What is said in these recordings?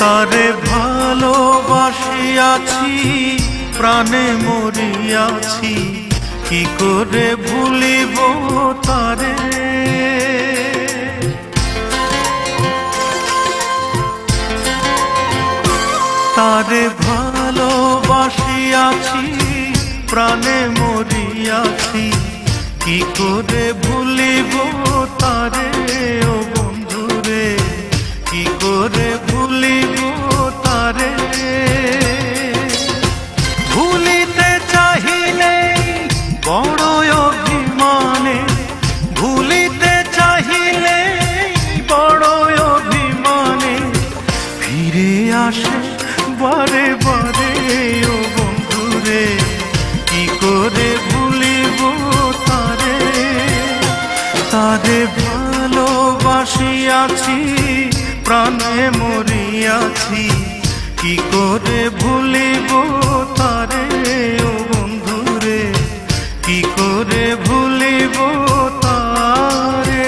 তারে ভালোবাসিয়াছি, প্রাণে মরিয়াছি, কি করে ভুলিব তারে। তারে ভালোবাসিয়াছি, প্রাণে মরিয়াছি, কি করে ভুলিব তারে। ও বন্ধুরে, কি করে ভুলিব তারে। ভুলিতে চাহিলে বড় অভিমানে, ভুলিতে চাহিলে বড় অভিমানে, ফিরে আসে বারে বারে। ও বন্ধুরে, কি করে ভুলিব তারে। তারে ভালোবাসিয়াছি, প্রাণে মরিয়াছি, কি করে ভুলিব তারে। ও বন্ধুরে, কি করে ভুলিব তারে।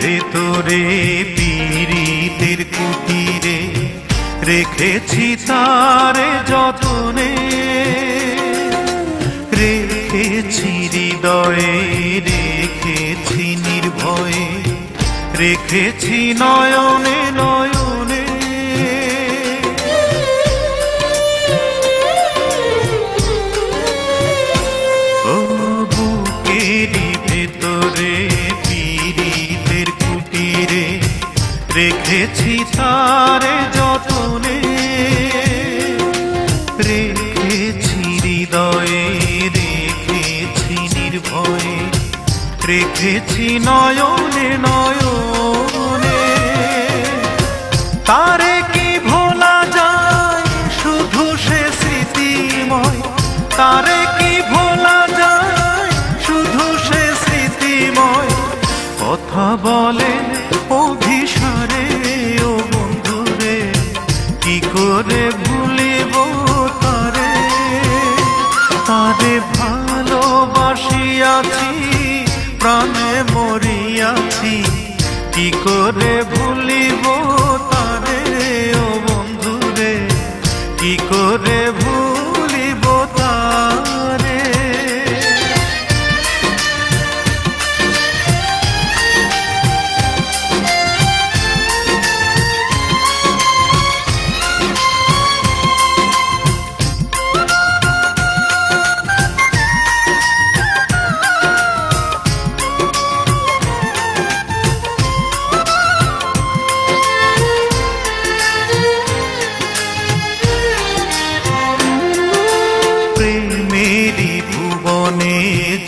ভেতরে পীড়িতের কুটিরে রেখেছি তারে যতনে, রেখেছি হৃদয়ে, রেখেছি নির্ভয়ে, রেখেছি নয়নে নয়নে। ও বুকেরই ভেতরে রেখেছি তারে যতনে, রেখেছি হৃদয়ে, রেখেছি নির্ভয়ে, রেখেছি নয়নে নয়নে। তারে কি ভোলা যায়, শুধু সে স্মৃতিময়। তারে কি ভোলা যায়, শুধু সে স্মৃতিময়। কথা বলে অভিসারে। ও বন্ধুরে, কি করে ভুলিব তারে। তারে ভালোবাসিয়াছি, প্রাণে মরিয়াছি, কি করে ভুলিব তারে। ও বন্ধুরে, কি করে ভুলিব তারে।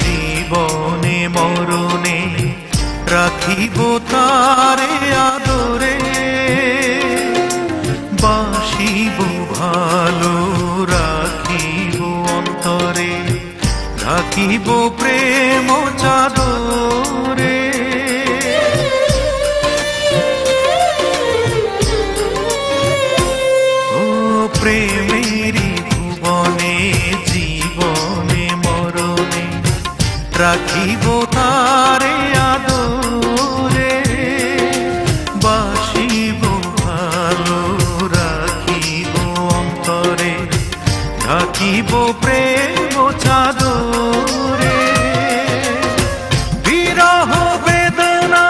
জীবনে মরণে রাখিব তারে আদরে, বাসিব ভালো রাখিব অন্তরে, রাখিব প্রেম চাদরে। ও প্রেমেরই ভুবনে, জীবনে মরণে রাখিব তারে আদরে, বাসিব ভালো রাখিব অন্তরে, রাখিব প্রেম চাদরে। বিরহ বেদনা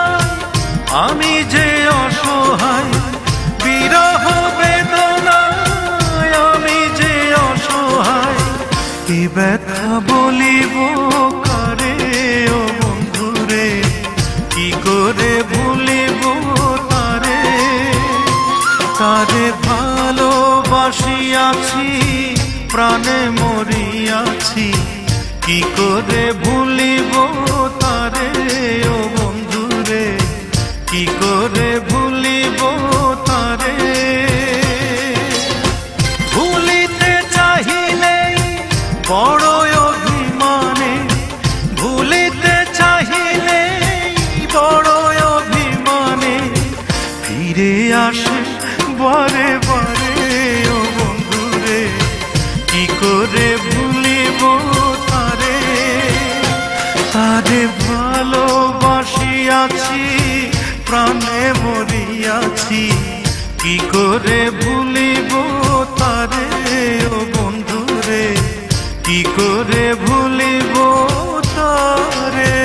আমি যে অসহায়, বিরহ বেদনা আমি যে অসহায়, কি ব্যথা বলিব কারে। ও বন্ধুরে, কি করে ভুলিব তারে। তারে ভালোবাসিয়াছি, প্রাণে মরিয়াছি, কি করে ভুলিব তারে। ও বন্ধুরে, কি করে ভুলিব তারে। আসে বারে বারে ও বন্ধুরে, কি করে ভুলিব তারে। তারে ভালোবাসিয়াছি, প্রাণে মরিয়াছি, কি করে ভুলিব তারে ও বন্ধুরে, কি করে ভুলিব তারে।